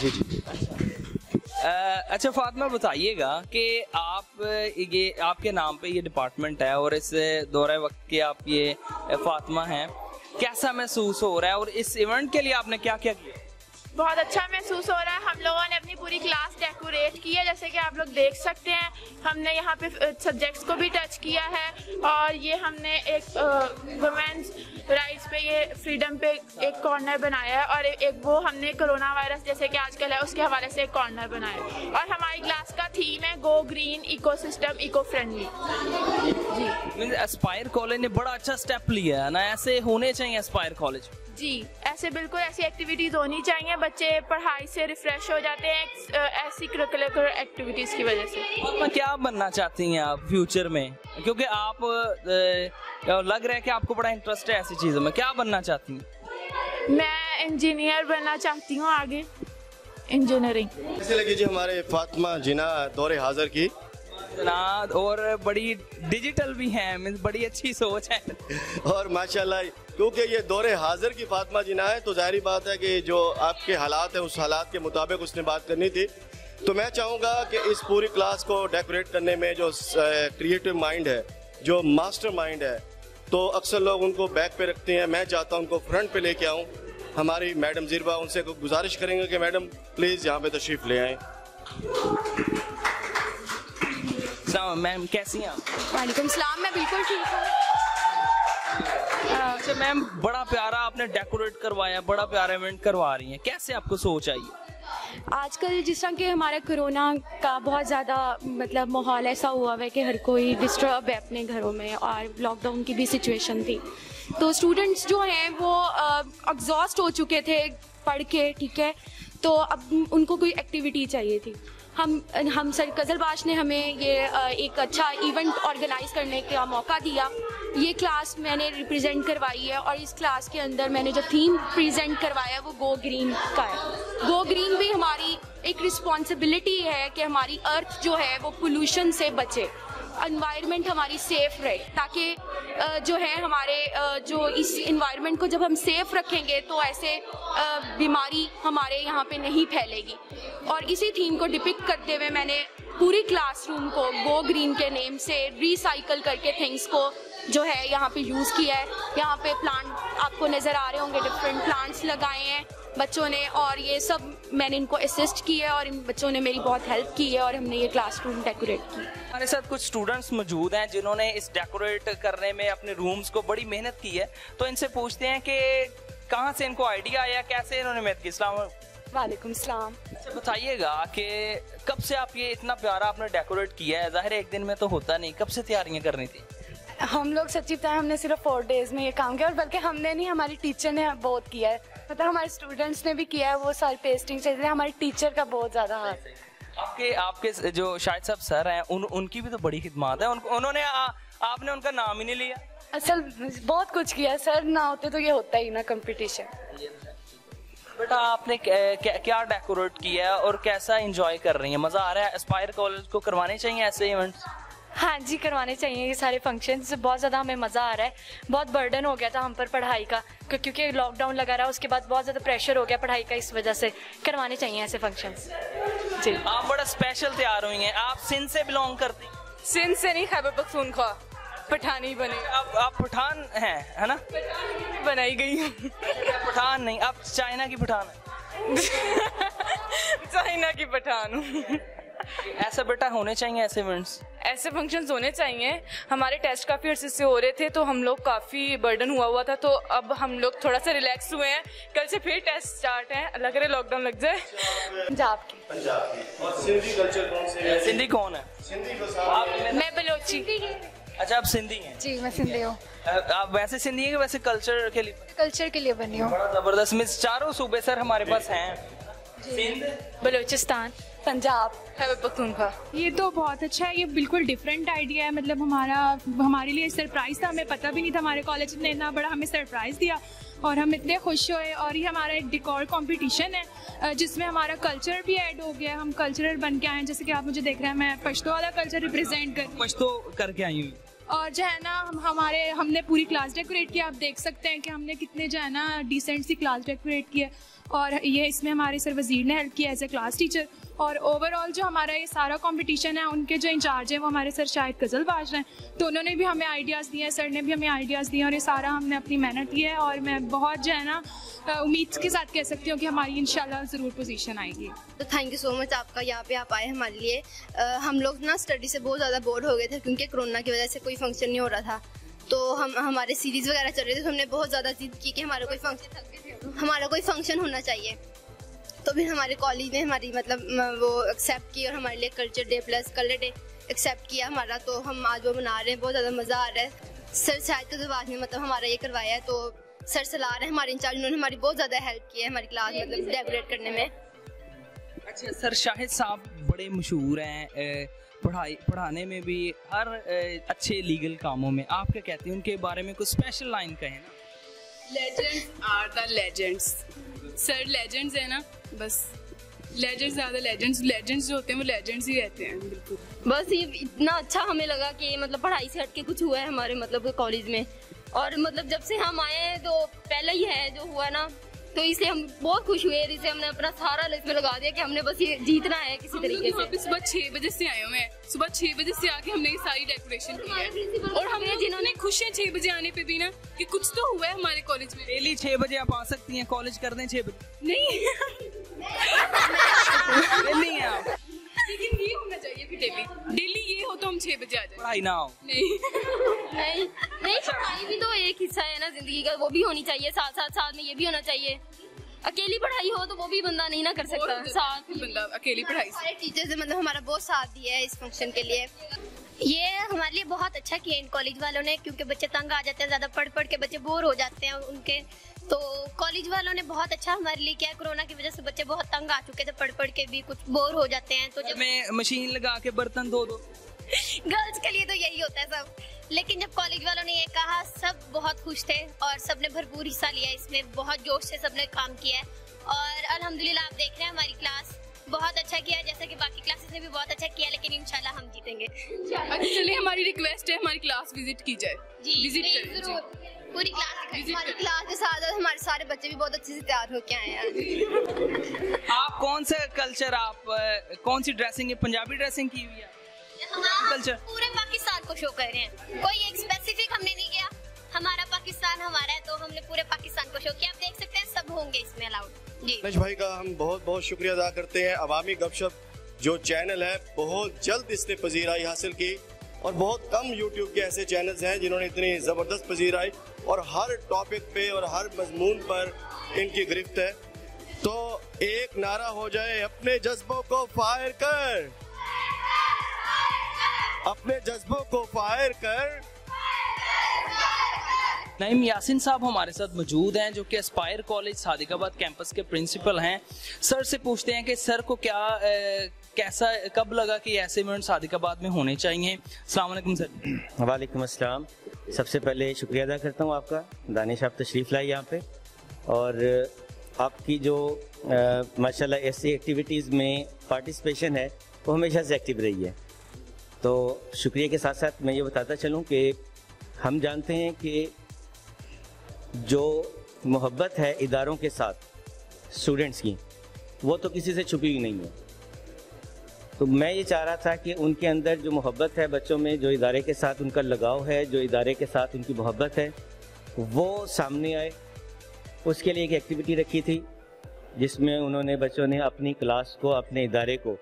जी जी। अच्छा फातिमा बताइएगा कि आप ये आपके नाम पे ये डिपार्टमेंट है और इस दौरे वक्त के आप ये फातिमा हैं, कैसा महसूस हो रहा है और इस इवेंट के लिए आपने क्या क्या किया? बहुत अच्छा महसूस हो रहा है। हम लोगों ने अपनी पूरी क्लास डेकोरेट की है, जैसे कि आप लोग देख सकते हैं। हमने यहाँ पे सब्जेक्ट्स को भी टच किया है और ये हमने एक वुमेन्स राइट्स पे, ये फ्रीडम पे एक कॉर्नर बनाया है और एक वो हमने कोरोना वायरस जैसे कि आजकल है उसके हवाले से एक कॉर्नर बनाया है। और हमारी क्लास का थीम है go green, ecosystem, eco friendly. जी, एस्पायर कॉलेज ने बड़ा अच्छा स्टेप लिया है ना, ऐसे होने चाहिए एस्पायर कॉलेज। जी, ऐसे बिल्कुल ऐसी एक्टिविटीज़ होनी चाहिए। बच्चे पढ़ाई से रिफ्रेश हो जाते हैं ऐसी करिकुलर एक्टिविटीज़ की वजह से। आप क्या बनना चाहती हैं आप फ्यूचर में, क्योंकि आप लग रहा है कि आपको बड़ा इंटरेस्ट है ऐसी चीज़ों में, क्या बनना चाहती हैं? मैं इंजीनियर बनना चाहती हूँ, आगे इंजीनियरिंग। कैसे लगी जी हमारे फातिमा जिना दौरे हाजिर की? और बड़ी डिजिटल भी हैं, मींस बड़ी अच्छी सोच है और माशाल्लाह क्योंकि ये दौरे हाजिर की फातिमा जिना है तो जाहिर बात है कि जो आपके हालात है उस हालात के मुताबिक उसने बात करनी थी। तो मैं चाहूँगा कि इस पूरी क्लास को डेकोरेट करने में जो क्रिएटिव माइंड है, जो मास्टर माइंड है, तो अक्सर लोग उनको बैक पे रखते हैं। मैं चाहता हूँ उनको फ्रंट पे लेके आऊँ। हमारी मैडम ज़िरबा, उनसे गुजारिश करेंगे कि मैडम प्लीज़ यहाँ पे तशरीफ़ ले आएँ। मैम कैसी हैं आप? वालेकुम सलाम, मैं बिल्कुल ठीक हूँ। अच्छा मैम, बड़ा प्यारा आपने डेकोरेट करवाया, बड़ा प्यारा इवेंट करवा रही हैं, कैसे आपको सोच आई? आजकल जिस तरह के हमारे कोरोना का बहुत ज़्यादा मतलब माहौल ऐसा हुआ है कि हर कोई डिस्टर्ब है अपने घरों में और लॉकडाउन की भी सिचुएशन थी, तो स्टूडेंट्स जो हैं वो एग्जॉस्ट हो चुके थे पढ़ के, ठीक है, तो अब उनको कोई एक्टिविटी चाहिए थी। हम सर कजलबाश ने हमें ये एक अच्छा इवेंट ऑर्गेनाइज करने का मौका दिया। ये क्लास मैंने रिप्रेजेंट करवाई है और इस क्लास के अंदर मैंने जो थीम प्रेजेंट करवाया वो गो ग्रीन का है। गो ग्रीन भी हमारी एक रिस्पॉन्सिबिलिटी है कि हमारी अर्थ जो है वो पोल्यूशन से बचे, एनवायरनमेंट हमारी सेफ रहे, ताकि जो है हमारे जो इस एनवायरनमेंट को जब हम सेफ रखेंगे तो ऐसे बीमारी हमारे यहाँ पे नहीं फैलेगी। और इसी थीम को डिपिक्ट करते हुए मैंने पूरी क्लासरूम को गो ग्रीन के नेम से रिसाइकल करके थिंग्स को जो है यहाँ पे यूज़ किया है। यहाँ पे प्लांट आपको नज़र आ रहे होंगे, डिफरेंट प्लांट्स लगाए हैं बच्चों ने और ये सब मैंने इनको असिस्ट किया है और इन बच्चों ने मेरी बहुत हेल्प की है और हमने ये क्लासरूम डेकोरेट की। हमारे साथ कुछ स्टूडेंट्स मौजूद हैं जिन्होंने इस डेकोरेट करने में अपने रूम्स को बड़ी मेहनत की है, तो इनसे पूछते हैं कि कहाँ से इनको आइडिया आया, कैसे इन्होंने मेहनत की। वालेकुम सलाम। अच्छा बताइएगा कि कब से आप ये इतना प्यारा आपने डेकोरेट किया है? जाहिर है एक दिन में तो होता नहीं, कब से तैयारियां करनी थी? हम लोग सच्ची बताएं हमने सिर्फ 4 डेज में ये काम किया और बल्कि हमने नहीं, हमारी टीचर ने बहुत किया है, मतलब हमारे स्टूडेंट्स ने भी किया है। वो सारी पेस्टिंग चाहिए, हमारी टीचर का बहुत ज़्यादा हाथ है। आपके जो शाहिद साहब सर हैं उनकी भी तो बड़ी खिदमत है। उन्होंने आपने उनका नाम ही नहीं लिया। असल बहुत कुछ किया, सर ना होते तो ये होता ही ना कंपटीशन। बेटा आपने क्या डेकोरेट किया है और कैसा एंजॉय कर रही हैं? मज़ा आ रहा है? एस्पायर कॉलेज को करवाने चाहिए ऐसे इवेंट्स? हाँ जी, करवाने चाहिए ये सारे फंक्शंस। बहुत ज़्यादा हमें मज़ा आ रहा है। बहुत बर्डन हो गया था हम पर पढ़ाई का, क्योंकि लॉकडाउन लगा रहा, उसके बाद बहुत ज़्यादा प्रेशर हो गया पढ़ाई का, इस वजह से करवाने चाहिए ऐसे फंक्शंस। जी, आप बड़ा स्पेशल तैयार हुई हैं। आप सिंध से बिलोंग करती? सिंध से नहीं, खैबर पख्तूनख्वा, पठानी बने। आप पठान हैं, है ना? बनाई गई हूँ। पठान नहीं, आप चाइना की पठान हैं। चाइना की पठान हूँ। ऐसा बेटा होने चाहिए ऐसे इवेंट्स, ऐसे फंक्शंस होने चाहिए। हमारे टेस्ट काफ़ी अर्से से हो रहे थे तो हम लोग काफ़ी बर्डन हुआ था, तो अब हम लोग थोड़ा सा रिलैक्स हुए हैं। कल से फिर टेस्ट स्टार्ट हैं, अल्लाह करे लॉकडाउन लग जाए। पंजाब की। और सिंधी कल्चर कौन से है? सिंधी कौन है? सिंधी मैं बलोची। अच्छा आप सिंधी हैं? जी मैं सिंधी हूँ। आप वैसे सिंधी हैं वैसे कल्चर के लिए? कल्चर के लिए बनी हूँ। बड़ा जबरदस्त। मिस चारों सूबे सर हमारे पास हैं, सिंध, बलूचिस्तान, पंजाब, खैबर पख्तूनख्वा। ये तो बहुत अच्छा है, ये बिल्कुल डिफरेंट आइडिया है। मतलब हमारे लिए सरप्राइज था, हमें पता भी नहीं था हमारे कॉलेज ने इतना बड़ा हमें सरप्राइज दिया और हम इतने खुश हुए। और ये हमारा एक डिकोर कंपटीशन है जिसमें हमारा कल्चर भी ऐड हो गया, हम कल्चरल बन के आए हैं। जैसे कि आप मुझे देख रहे हैं, मैं पश्तो वाला कल्चर रिप्रेजेंट कर। पश्तो करके आई हूँ। और जो है ना हमने पूरी क्लास डेकोरेट की। आप देख सकते हैं कि हमने कितने जो है ना डिसेंट सी क्लास डेकोरेट की है, और ये इसमें हमारे सर वज़ीर ने हेल्प किया एज ए क्लास टीचर। और ओवरऑल जो हमारा ये सारा कंपटीशन है, उनके जो इंचार्ज हैं वो हमारे सर शाहिद गज़लबाज हैं, तो उन्होंने भी हमें आइडियाज़ दिए, सर ने भी हमें आइडियाज़ दिए, और ये सारा हमने अपनी मेहनत की है। और मैं बहुत जो है ना उम्मीद के साथ कह सकती हूँ कि हमारी इंशाल्लाह ज़रूर पोजीशन आएगी। तो थैंक यू सो मच आपका, यहाँ पे आप आए हमारे लिए। हम लोग ना स्टडी से बहुत ज़्यादा बोर हो गए थे क्योंकि कोरोना की वजह से कोई फंक्शन नहीं हो रहा था, तो हमारे सीरीज़ वगैरह चल रहे थे, तो हमने बहुत ज़्यादा जिद की कि हमारा कोई फंक्शन होना चाहिए। तो फिर हमारे कॉलेज ने हमारी मतलब वो एक्सेप्ट की और हमारे लिए culture day plus colour day accept किया हमारा, तो हम आज वो मना रहे हैं। बहुत ज़्यादा मज़ा आ रहा है। सर शाहिद गज़लबाज ने मतलब हमारा ये करवाया है, तो सर सलाह रहे हैं हमारे इंचार्ज, उन्होंने हमारी बहुत ज़्यादा हेल्प की है हमारी क्लास मतलब डेकोरेट करने में। अच्छा सर, शाहिद साहब बड़े मशहूर हैं पढ़ाने में भी, हर अच्छे लीगल कामों में। आप क्या कहते हैं उनके बारे में? कुछ स्पेशल लाइन कहें ना। Legends are the legends. Sir legends है ना, बस लेजेंड्स ज़्यादा लेजेंड्स जो होते हैं वो लेजेंड्स ही रहते हैं। बिल्कुल, बस ये इतना अच्छा हमें लगा कि मतलब पढ़ाई से हटके कुछ हुआ है हमारे मतलब कॉलेज में, और मतलब जब से हम आए हैं तो पहले ही है जो हुआ ना, तो इसलिए हम बहुत खुश हुए। इसे हमने अपना सारा इसमें लगा दिया कि हमने बस ये जीतना है किसी तरीके से। सुबह 6 बजे से आए हुए हैं, सुबह 6 बजे से आके हमने ये सारी डेकोरेशन की है, और हमने जिन्होंने खुश हैं 6 बजे आने पे भी ना कि कुछ तो हुआ है हमारे कॉलेज में। डेली 6 बजे आप आ सकती हैं, कॉलेज कर दें 6 बजे? नहीं नहीं है आप, लेकिन ये होना चाहिए कि डेली ये हो तो हम 6 बजे आ जाए, पढ़ाई ना हो। नहीं पढ़ाई भी तो एक हिस्सा है ना जिंदगी का, वो भी होनी चाहिए, साथ में ये भी होना चाहिए। अकेली पढ़ाई हो तो वो भी बंदा नहीं ना कर सकता, साथ बंदा अकेली पढ़ाई। सारे टीचर्स ने मतलब हमारा बहुत साथ दिया है इस फंक्शन के लिए। ये हमारे लिए बहुत अच्छा किया इन कॉलेज वालों ने, क्योंकि बच्चे तंग आ जाते हैं, ज़्यादा पढ़ के बच्चे बोर हो जाते हैं उनके, तो कॉलेज वालों ने बहुत अच्छा हमारे लिए किया। कोरोना की वजह से बच्चे बहुत तंग आ चुके थे, पढ़ के भी कुछ बोर हो जाते हैं, तो जब में मशीन लगा के बर्तन धो दो। गर्ल्स के लिए तो यही होता है सब, लेकिन जब कॉलेज वालों ने ये कहा सब बहुत खुश थे और सबने भरपूर हिस्सा लिया इसमें, बहुत जोश से सबने काम किया है। और अल्हम्दुलिल्लाह आप देख रहे हैं हमारी क्लास बहुत अच्छा किया, जैसे कि बाकी क्लासेस ने भी बहुत अच्छा किया, लेकिन इंशाल्लाह हम जीतेंगे। चलिए हमारी रिक्वेस्ट है हमारी क्लास विजिट की जाए। जी विजिट जरूर, पूरी हमारी क्लास के साथ हमारे सारे बच्चे भी बहुत अच्छे से तैयार होके आए हैं। आप कौन सा कल्चर, आप कौन सी ड्रेसिंग है? पंजाबी ड्रेसिंग की हुई है? कल्चर पूरे पाकिस्तान को शो कर रहे हैं, कोई एक स्पेसिफिक हमने नहीं किया, हमारा पाकिस्तान हमारा है, तो हमने पूरे पाकिस्तान को शो किया। आप देख सकते हैं सब होंगे इसमें अलाउड। जी भाई का हम बहुत बहुत शुक्रिया अदा करते हैं। अवामी गपशप जो चैनल है बहुत जल्द इसने पजीराई हासिल की, और बहुत कम यूट्यूब के ऐसे चैनल्स हैं जिन्होंने इतनी ज़बरदस्त पजीराई, और हर टॉपिक पे और हर मजमून पर इनकी गिरफ्त है। तो एक नारा हो जाए, अपने जज्बों को फायर कर, अपने जज्बों को फायर कर। नईम यासिन साहब हमारे साथ मौजूद हैं, जो कि एस्पायर कॉलेज सादिकाबाद कैंपस के प्रिंसिपल हैं। सर से पूछते हैं कि सर को क्या कैसा कब लगा कि ऐसे इवेंट सादिकाबाद में होने चाहिए? अस्सलाम वालेकुम सर। वालेकुम अस्सलाम। सबसे पहले शुक्रिया अदा करता हूँ आपका, दानिश आप तशरीफ़ लाई यहाँ पे, और आपकी जो माशाल्लाह ऐसी एक्टिविटीज़ में पार्टिसिपेशन है वो हमेशा से एक्टिव रही है। तो शुक्रिया के साथ साथ मैं ये बताता चलूँ कि हम जानते हैं कि जो मोहब्बत है इदारों के साथ स्टूडेंट्स की, वो तो किसी से छुपी हुई नहीं है। तो मैं ये चाह रहा था कि उनके अंदर जो मोहब्बत है बच्चों में, जो इदारे के साथ उनका लगाव है, जो इदारे के साथ उनकी मोहब्बत है, वो सामने आए। उसके लिए एक एक्टिविटी रखी थी जिसमें उन्होंने बच्चों ने अपनी क्लास को, अपने इदारे को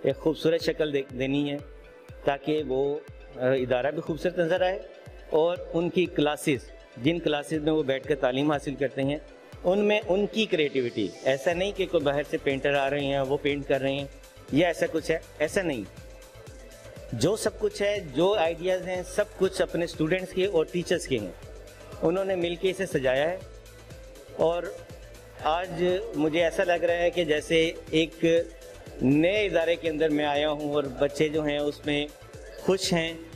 एक खूबसूरत शक्ल देनी है, ताकि वो इदारा भी खूबसूरत नज़र आए, और उनकी क्लासेस, जिन क्लासेस में वो बैठकर तालीम हासिल करते हैं, उनमें उनकी क्रिएटिविटी, ऐसा नहीं कि कोई बाहर से पेंटर आ रहे हैं वो पेंट कर रहे हैं या ऐसा कुछ है, ऐसा नहीं। जो सब कुछ है, जो आइडियाज़ हैं, सब कुछ अपने स्टूडेंट्स के और टीचर्स के हैं। उन्होंने मिलके इसे सजाया है, और आज मुझे ऐसा लग रहा है कि जैसे एक नए इदारे के अंदर मैं आया हूँ, और बच्चे जो हैं उसमें खुश हैं।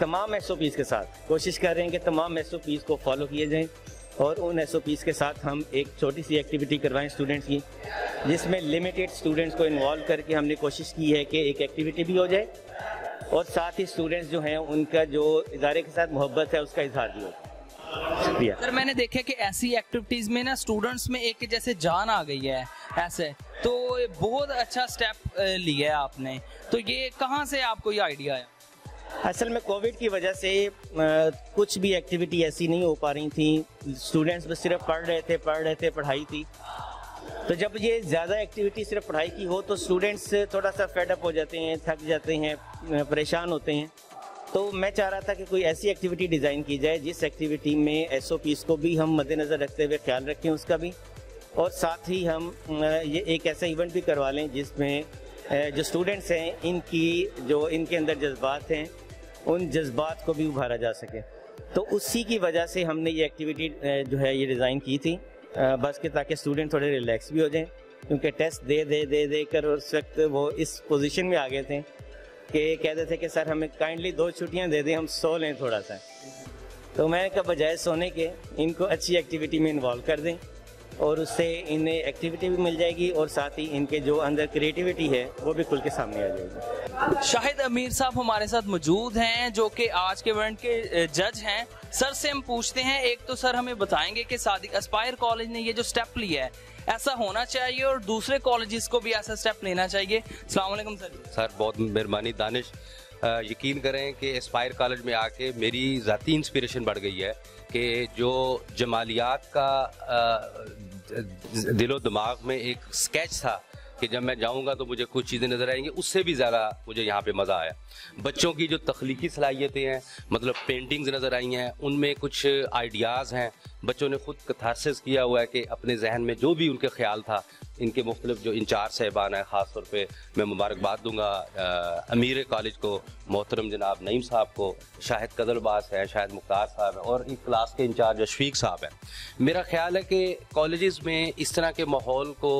तमाम SOPs के साथ कोशिश कर रहे हैं कि तमाम SOPs को फॉलो किए जाएं, और उन SOPs के साथ हम एक छोटी सी एक्टिविटी करवाएं स्टूडेंट्स की, जिसमें लिमिटेड स्टूडेंट्स को इन्वॉल्व करके हमने कोशिश की है कि एक एक्टिविटी भी हो जाए और साथ ही स्टूडेंट्स जो हैं उनका जो इदारे के साथ मोहब्बत है उसका इजहार भी होता है। शुक्रिया सर। मैंने देखा कि ऐसी एक्टिविटीज में ना स्टूडेंट्स में एक जैसे जान आ गई है ऐसे, तो बहुत अच्छा स्टेप लिया है आपने, तो ये कहाँ से आपको ये आइडिया आया? असल में कोविड की वजह से कुछ भी एक्टिविटी ऐसी नहीं हो पा रही थी, स्टूडेंट्स बस सिर्फ पढ़ रहे थे, पढ़ाई थी। तो जब ये ज़्यादा एक्टिविटी सिर्फ पढ़ाई की हो तो स्टूडेंट्स थोड़ा सा फेडअप हो जाते हैं, थक जाते हैं, परेशान होते हैं। तो मैं चाह रहा था कि कोई ऐसी एक्टिविटी डिज़ाइन की जाए जिस एक्टिविटी में SOPs को भी हम मद्देनज़र रखते हुए ख्याल रखें उसका भी, और साथ ही हम ये एक ऐसा इवेंट भी करवा लें जिसमें जो स्टूडेंट्स हैं इनके अंदर जज्बात हैं उन जज्बात को भी उभारा जा सके। तो उसी की वजह से हमने ये एक्टिविटी जो है ये डिज़ाइन की थी, बस कि ताकि स्टूडेंट थोड़े रिलैक्स भी हो जाएं, क्योंकि टेस्ट दे कर उस वक्त वो इस पोजीशन में आ गए थे कि कहते थे कि सर हमें काइंडली 2 छुट्टियां दे दें, हम सो लें थोड़ा सा। तो मैंने कहा बजाय सोने के इनको अच्छी एक्टिविटी में इन्वॉल्व कर दें और उससे इन्हें एक्टिविटी भी मिल जाएगी और साथ ही इनके जो अंदर क्रिएटिविटी है वो भी खुल के सामने आ जाएगी। शाहिद अमीर साहब हमारे साथ मौजूद हैं जो कि आज के इवेंट के जज हैं। सर से हम पूछते हैं, एक तो सर हमें बताएंगे कि सादिक एस्पायर कॉलेज ने ये जो स्टेप लिया है ऐसा होना चाहिए और दूसरे कॉलेजेस को भी ऐसा स्टेप लेना चाहिए। अस्सलाम वालेकुम सर। सर बहुत मेहरबानी दानिश, यकीन करें कि एस्पायर कॉलेज में आके मेरी ज़ाती इंस्पिरेशन बढ़ गई है कि जो जमालियात का दिलो दिमाग में एक स्केच था कि जब मैं जाऊंगा तो मुझे कुछ चीज़ें नज़र आएंगी, उससे भी ज़्यादा मुझे यहाँ पे मज़ा आया। बच्चों की जो तख्लीकी सलाहियतें हैं, मतलब पेंटिंग्स नज़र आई हैं, उनमें कुछ आइडियाज़ हैं, बच्चों ने खुद कथारसिस किया हुआ है कि अपने जहन में जो भी उनके ख्याल था। इनके मुख्तलिफ जो इंचार्ज साहिबान हैं, ख़ास तौर पे मैं मुबारकबाद दूंगा अमीर कॉलेज को, मोहतरम जनाब नईम साहब को, शाहिद कदरबाज हैं, शाहिद मुख्तार साहब हैं और एक क्लास के इंचार्ज अशफीक साहब हैं। मेरा ख्याल है कि कॉलेजेस में इस तरह के माहौल को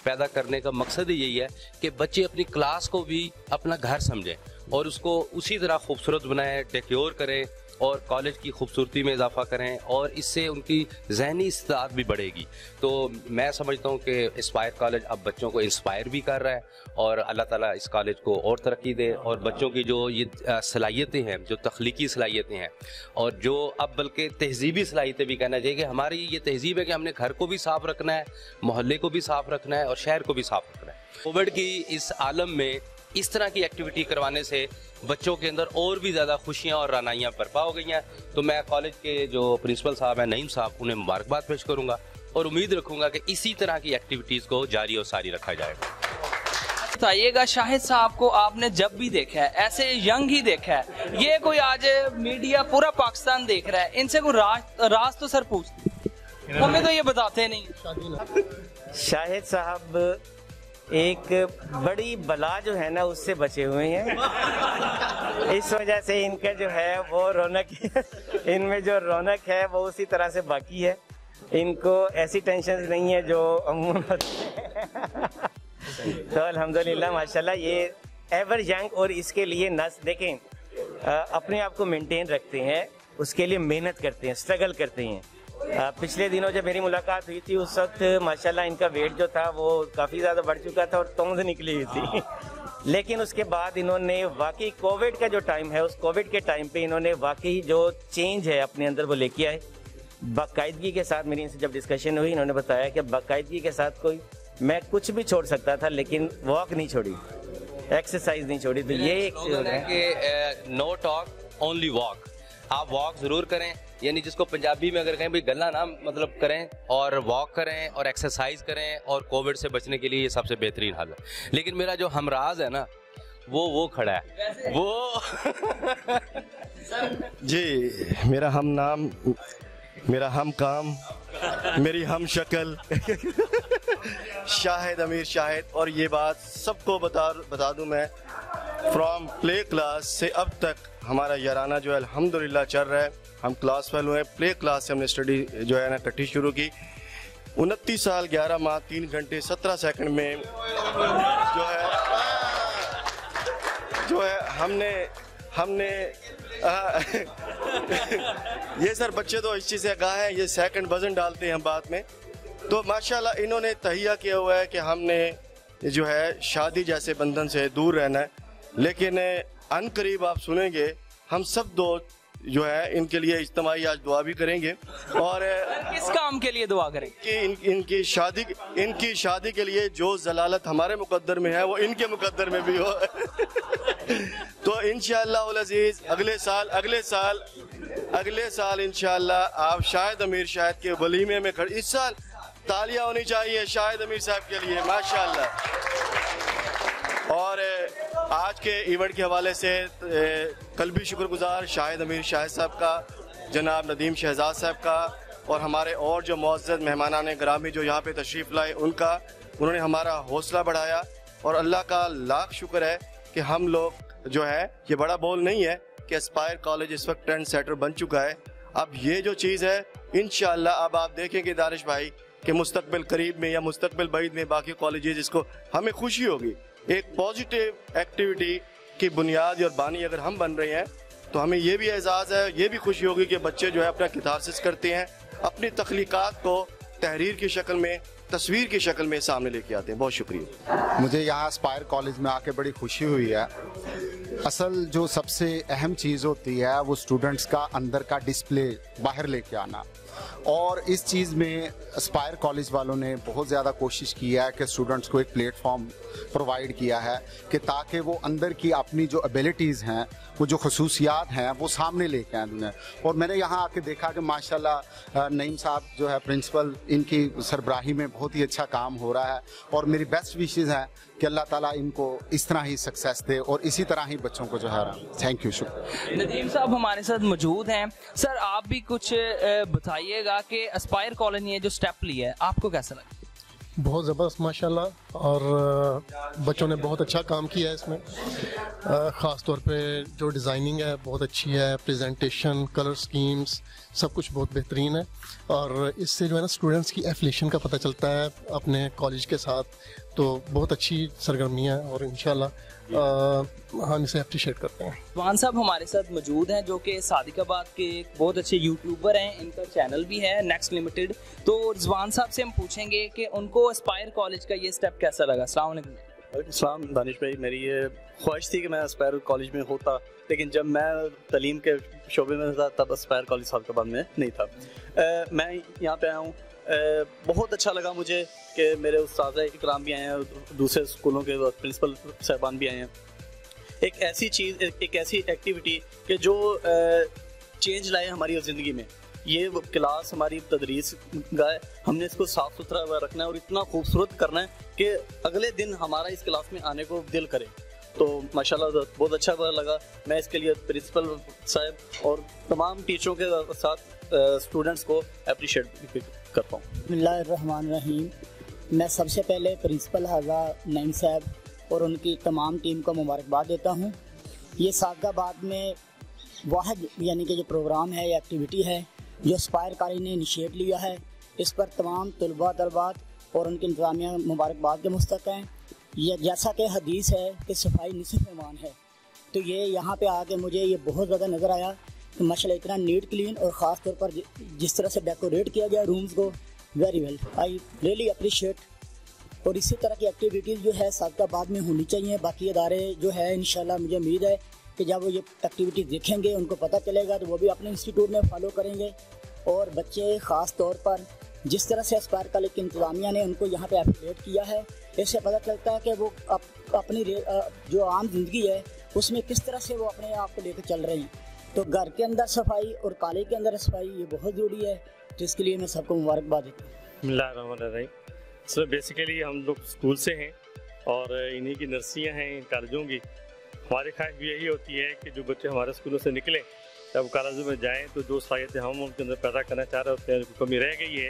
पैदा करने का मकसद ही यही है कि बच्चे अपनी क्लास को भी अपना घर समझें और उसको उसी तरह खूबसूरत बनाएं, डेकोर करें और कॉलेज की खूबसूरती में इजाफा करें और इससे उनकी जहनी इस्ताद भी बढ़ेगी। तो मैं समझता हूँ कि एस्पायर कॉलेज अब बच्चों को इंस्पायर भी कर रहा है और अल्लाह ताला इस कॉलेज को और तरक्की दे और बच्चों की जो ये सलाहियतें हैं, जो तख्लीकी सलाहियतें हैं और जो अब बल्कि तहजीबी सलाहियतें भी कहना चाहिए कि हमारी ये तहजीब है कि हमने घर को भी साफ़ रखना है, मोहल्ले को भी साफ़ रखना है और शहर को भी साफ़ रखना है। कोविड की इस आलम में इस तरह की एक्टिविटी करवाने से बच्चों के अंदर और भी ज़्यादा खुशियाँ और रानाइयाँ बर्पा हो गई हैं। तो मैं कॉलेज के जो प्रिंसिपल साहब हैं नईम साहब, उन्हें मुबारकबाद पेश करूँगा और उम्मीद रखूँगा कि इसी तरह की एक्टिविटीज़ को जारी और सारी रखा जाएगा। बताइएगा शाहिद साहब को आपने जब भी देखा है ऐसे यंग ही देखा है, ये कोई आज मीडिया पूरा पाकिस्तान देख रहा है, इनसे कोई राज तो सर पूछते, हमें तो ये बताते नहीं। शाहिद साहब एक बड़ी बला जो है ना उससे बचे हुए हैं, इस वजह से इनका जो है वो रौनक इनमें जो रौनक है वो उसी तरह से बाकी है। इनको ऐसी टेंशन नहीं है जो अमूमन तो अल्हम्दुलिल्लाह माशाल्लाह ये एवर यंग और इसके लिए नस देखें अपने आप को मेंटेन रखते हैं, उसके लिए मेहनत करते हैं, स्ट्रगल करते हैं। पिछले दिनों जब मेरी मुलाकात हुई थी उस वक्त माशाल्लाह इनका वेट जो था वो काफ़ी ज़्यादा बढ़ चुका था और तोंद निकली हुई थी लेकिन उसके बाद इन्होंने वाकई कोविड का जो टाइम है उस कोविड के टाइम पे इन्होंने वाकई जो चेंज है अपने अंदर वो लेके आए बाकायदगी के साथ। मेरी इनसे जब डिस्कशन हुई इन्होंने बताया कि बाकायदगी के साथ कोई मैं कुछ भी छोड़ सकता था लेकिन वॉक नहीं छोड़ी, एक्सरसाइज नहीं छोड़ी। तो ये एक नो टॉक ओनली वॉक, आप वॉक ज़रूर करें, यानी जिसको पंजाबी में अगर कहें भाई गल्ला ना मतलब करें और वॉक करें और एक्सरसाइज करें और कोविड से बचने के लिए ये सबसे बेहतरीन हल है। लेकिन मेरा जो हमराज है ना वो खड़ा है वो जी, मेरा हम नाम, मेरा हम काम, मेरी हम शक्ल शाहिद अमीर शाहिद। और ये बात सबको बता दूं मैं, फ्रॉम प्ले क्लास से अब तक हमारा याराना जो है अल्हम्दुलिल्लाह चल रहा है। हम क्लास फेलो हैं, प्ले क्लास से हमने स्टडी जो है ना इकट्ठी शुरू की। 29 साल 11 माह 3 घंटे 17 सेकंड में जो है हमने ये सर बच्चे तो इस चीज़ से आगाह हैं, ये सेकंड वजन डालते हैं हम बाद में। तो माशाल्लाह इन्होंने तहिया किया हुआ है कि हमने जो है शादी जैसे बंधन से दूर रहना है, लेकिन अनकरीब आप सुनेंगे। हम सब दोस्त जो है इनके लिए इज्तिमाई आज दुआ भी करेंगे और किस काम के लिए दुआ करें कि इनकी शादी के लिए जो जलालत हमारे मुकद्दर में है वो इनके मुकद्दर में भी हो। तो इंशाअल्लाह उल अज़ीज़ अगले साल इंशाअल्लाह आप शाहिद अमीर शाहिद के वलीमे में खड़े, इस साल तालियां होनी चाहिए शाहिद अमीर साहब के लिए माशाअल्लाह। और आज के इवेंट के हवाले से कल्बी शुक्रगुजार शाहिद अमीर शाहिद साहब का, जनाब नदीम शहजाद साहब का और हमारे और जो मुअज़्ज़ज़ मेहमानान गिरामी जो यहाँ पे तशरीफ़ लाए उनका। उन्होंने हमारा हौसला बढ़ाया और अल्लाह का लाख शुक्र है कि हम लोग जो है, ये बड़ा बोल नहीं है कि एस्पायर कॉलेज इस वक्त ट्रेंड सेटर बन चुका है। अब ये जो चीज़ है इंशाअल्लाह अब आप देखेंगे दानिश भाई कि मुस्तकबिल करीब में या मुस्तकबिल बईद में बाकी कॉलेजेस, जिसको हमें खुशी होगी एक पॉजिटिव एक्टिविटी की बुनियाद और बानी अगर हम बन रहे हैं तो हमें ये भी एजाज़ है, ये भी खुशी होगी कि बच्चे जो है अपना कितारसिस करते हैं, अपनी तख्लीकात को तहरीर की शक्ल में, तस्वीर की शक्ल में सामने लेके आते हैं। बहुत शुक्रिया। मुझे यहाँ एस्पायर कॉलेज में आके बड़ी खुशी हुई है। असल जो सबसे अहम चीज़ होती है वो स्टूडेंट्स का अंदर का डिस्प्ले बाहर लेके आना, और इस चीज़ में एस्पायर कॉलेज वालों ने बहुत ज़्यादा कोशिश की है कि स्टूडेंट्स को एक प्लेटफॉर्म प्रोवाइड किया है कि ताकि वो अंदर की अपनी जो एबिलिटीज़ हैं, वो जो खसूसियात हैं वो सामने लेके आए उन्हें। और मैंने यहाँ आके देखा कि माशाल्लाह नईम साहब जो है प्रिंसिपल, इनकी सरबराही में बहुत ही अच्छा काम हो रहा है और मेरी बेस्ट विशेज़ हैं कि अल्लाह ताला इनको इस तरह ही सक्सेस दे और इसी तरह ही बच्चों को जो है। थैंक यू, शुक्रिया। नदीम साहब हमारे साथ मौजूद हैं। सर आप भी कुछ बताइएगा कि एस्पायर कॉलेज ने जो स्टेप लिया है आपको कैसा लगा? बहुत ज़बरदस्त माशाल्लाह, और बच्चों ने बहुत अच्छा काम किया है इसमें। ख़ास तौर पे जो डिज़ाइनिंग है बहुत अच्छी है, प्रेजेंटेशन, कलर स्कीम्स सब कुछ बहुत बेहतरीन है, और इससे जो है ना स्टूडेंट्स की एफिलिएशन का पता चलता है अपने कॉलेज के साथ। तो बहुत अच्छी सरगर्मियाँ हैं और इंशाल्लाह हम इसे अप्रिशिएट करते हैं। रिजवान साहब हमारे साथ मौजूद हैं जो कि सादिकाबाद के एक बहुत अच्छे यूट्यूबर हैं, इनका चैनल भी है नेक्स्ट लिमिटेड। तो रिजवान साहब से हम पूछेंगे कि उनको एस्पायर कॉलेज का ये स्टेप कैसा लगा। अस्सलाम वालेकुम। दानिश भाई, मेरी ये ख्वाहिश थी कि मैं एस्पायर कॉलेज में होता, लेकिन जब मैं तालीम के शोबे में था तब एस्पायर कॉलेज सादिकाबाद में नहीं था। मैं यहाँ पे आया हूँ, बहुत अच्छा लगा मुझे कि मेरे उस्ताद इकराम भी आए हैं, दूसरे स्कूलों के प्रिंसिपल साहबान भी आए हैं। एक ऐसी चीज़, एक ऐसी एक्टिविटी कि जो चेंज लाए हमारी ज़िंदगी में। ये क्लास हमारी तदरीस गाय, हमने इसको साफ़ सुथरा रखना है और इतना खूबसूरत करना है कि अगले दिन हमारा इस क्लास में आने को दिल करे। तो माशाल्लाह बहुत अच्छा लगा। मैं इसके लिए प्रिंसिपल साहब और तमाम टीचरों के साथ स्टूडेंट्स को अप्रिशिएट करता हूँ। बिस्मिल्लाहिर्रहमानिर्रहीम। मैं सबसे पहले प्रिंसिपल हज़रत नईम साहब और उनकी तमाम टीम को मुबारकबाद देता हूँ। ये सादिकाबाद में वाहिद यानी कि जो प्रोग्राम है, एक्टिविटी है जो एस्पायर कॉलेज ने इनिशिएट लिया है, इस पर तमाम तलबात और उनकी इंतज़ामिया मुबारकबाद के मुस्तक हैं। ये जैसा कि हदीस है कि सफाई निसफ़ ईमान है, तो ये यहाँ पे आके मुझे ये बहुत ज़्यादा नज़र आया कि माशाल्लाह इतना नीट क्लीन और ख़ास तौर पर जिस तरह से डेकोरेट किया गया रूम्स को, very well, I really appreciate. और इसी तरह की एक्टिविटीज़ जो है सादिकाबाद में होनी चाहिए। बाकी इदारे जो है इंशाल्लाह मुझे उम्मीद है कि जब वो ये एक्टिविटी देखेंगे, उनको पता चलेगा तो वो भी अपने इंस्टीट्यूट में फॉलो करेंगे। और बच्चे ख़ास तौर पर जिस तरह से एस्पायर कॉलेज की इंतज़ामिया ने उनको यहाँ पे एफिलिएट किया है, इससे पता चलता है कि वो अपनी जो आम जिंदगी है उसमें किस तरह से वो अपने आप को लेकर चल रहे हैं। तो घर के अंदर सफाई और कॉलेज के अंदर सफाई ये बहुत ज़रूरी है, तो इसके लिए मैं सबको मुबारकबाद देता हूँ। सर बेसिकली हम लोग स्कूल से हैं और इन्हीं की नर्सरियाँ हैं इन कॉलेजों की। हमारी ख्वाहिश भी यही होती है कि जो बच्चे हमारे स्कूलों से निकलें, जब कॉलेजों में जाएँ तो जो साहित्य हम उनके अंदर पैदा करना चाह रहे होते हैं, जो कमी रह गई है,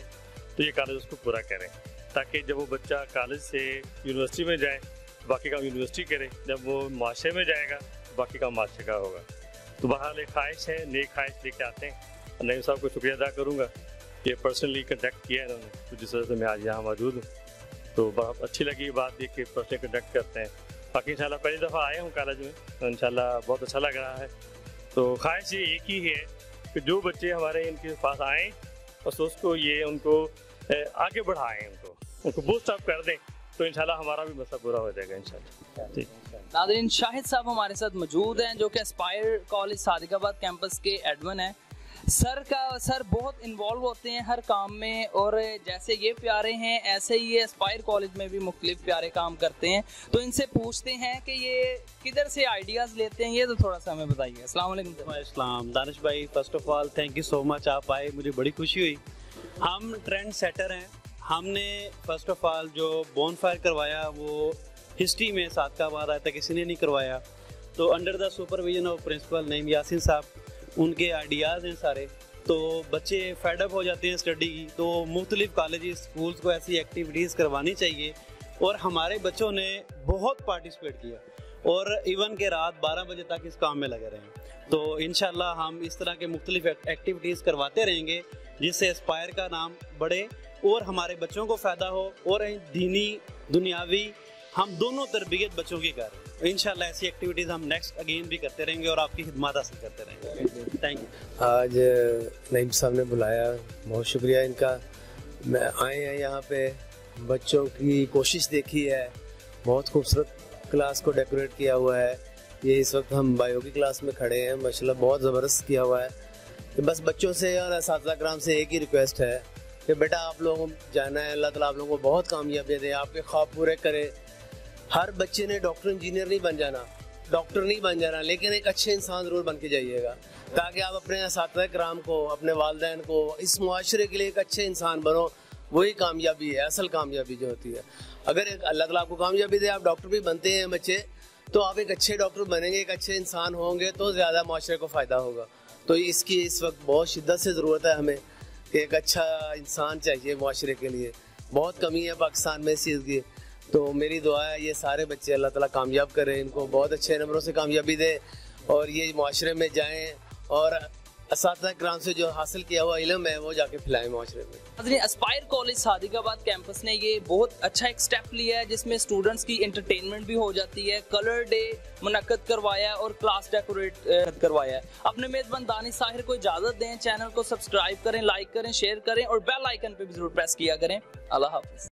तो ये कॉलेज उसको पूरा करें, ताकि जब वो बच्चा कॉलेज से यूनिवर्सिटी में जाए बाकी काम यूनिवर्सिटी करे, जब वो माशरे में जाएगा बाकी काम माशरे का होगा। तो बहरहाल एक ख्वाहिश है, नेक ख्वाहिश लेके आते हैं। नईम साहब को शुक्रिया अदा करूँगा, ये पर्सनली कंटेक्ट किया है इन्होंने, तो जिस वजह से मैं आज यहाँ मौजूद हूँ। तो बहुत अच्छी लगी बात ये कि पर्सनली कंटेक्ट करते हैं। बाकी इंशाल्लाह पहली दफ़ा आया हूँ कॉलेज में, तो इंशाल्लाह बहुत अच्छा लग रहा है। तो ख्वाहिश ये एक ही है कि जो बच्चे हमारे इनके पास आएँ और सोच को ये उनको आगे बढ़ाएँ, उनको बूस्ट अप कर दें तो इंशाल्लाह हमारा भी मसला पूरा हो जाएगा इंशाल्लाह। जी नाज़रीन, शाहिद साहब हमारे साथ मौजूद हैं जो कि एस्पायर कॉलेज सादिकाबाद कैंपस के एडमिन हैं। सर बहुत इन्वॉल्व होते हैं हर काम में, और जैसे ये प्यारे हैं ऐसे ही ये एस्पायर कॉलेज में भी मुख्तलिफ प्यारे काम करते हैं। तो इनसे पूछते हैं कि ये किधर से आइडियाज़ लेते हैं, ये तो थोड़ा सा हमें बताइए। अस्सलाम वालेकुम। दानिश भाई, first of all thank you so much, आप आए, मुझे बड़ी खुशी हुई। हम ट्रेंड सेटर हैं। हमने फर्स्ट ऑफ ऑल जो बोनफायर करवाया वो हिस्ट्री में सादिकाबाद आया था, किसी ने नहीं करवाया। तो under the supervision of principal Naeem Yasin साहब, उनके आइडियाज़ हैं सारे। तो बच्चे फेडअप हो जाते हैं स्टडी की, तो मुख्तलिफ कॉलेज स्कूल्स को ऐसी एक्टिविटीज़ करवानी चाहिए। और हमारे बच्चों ने बहुत पार्टिसिपेट किया और इवन के रात 12 बजे तक इस काम में लगे रहे। तो इंशाल्लाह हम इस तरह के मुख्तलिफ एक्टिविटीज़ करवाते रहेंगे जिससे एस्पायर का नाम बढ़े और हमारे बच्चों को फ़ायदा हो, और दीनी दुनियावी हम दोनों तरबियत बच्चों की करें। इंशाल्लाह ऐसी एक्टिविटीज़ हम नेक्स्ट अगेन भी करते रहेंगे और आपकी खिदमत हासिल करते रहेंगे। Thank you. आज नईम साहब ने बुलाया, बहुत शुक्रिया इनका। मैं आए हैं यहाँ पे, बच्चों की कोशिश देखी है, बहुत खूबसूरत क्लास को डेकोरेट किया हुआ है। ये इस वक्त हम बायो की क्लास में खड़े हैं, माशाल्लाह बहुत ज़बरदस्त किया हुआ है। कि बस बच्चों से और असातिज़ा कराम से एक ही रिक्वेस्ट है कि बेटा आप लोगों को जाना है, अल्लाह ताला आप लोगों को बहुत कामयाबी दे, आपके ख्वाब पूरे करे। हर बच्चे ने डॉक्टर इंजीनियर नहीं बन जाना, डॉक्टर नहीं बन जाना, लेकिन एक अच्छे इंसान ज़रूर बन के जाइएगा, ताकि आप अपने असातिज़ा कराम को, अपने वालिदैन को, इस मुआशरे के लिए एक अच्छे इंसान बनो। वही कामयाबी है, असल कामयाबी जो होती है। अगर एक अल्लाह ताला आपको कामयाबी दे, आप डॉक्टर भी बनते हैं बच्चे, तो आप एक अच्छे डॉक्टर बनेंगे, एक अच्छे इंसान होंगे, तो ज़्यादा मुआशरे को फ़ायदा होगा। तो इसकी इस वक्त बहुत शिद्दत से ज़रूरत है हमें कि एक अच्छा इंसान चाहिए मुआशरे के लिए। बहुत कमी है पाकिस्तान में इस चीज़ की। तो मेरी दुआ है ये सारे बच्चे अल्लाह ताला कामयाब करें, इनको बहुत अच्छे नंबरों से कामयाबी दे और ये मुआशरे में जाएं और असातिज़ा कराम से जो हासिल किया हुआ इल्म है वो जाके फैलाएं मुआशरे में। एस्पायर कॉलेज सादिकाबाद कैंपस ने ये बहुत अच्छा एक स्टेप लिया है जिसमें स्टूडेंट्स की एंटरटेनमेंट भी हो जाती है। कलर डे मुनक्कद करवाया और क्लास डेकोरेट करवाया है। अपने मेज़बान दानिश साहिर को इजाज़त दें, चैनल को सब्सक्राइब करें, लाइक करें, शेयर करें और बेल आइकन पे भी जरूर प्रेस किया करें। अल्लाह हाफिज़।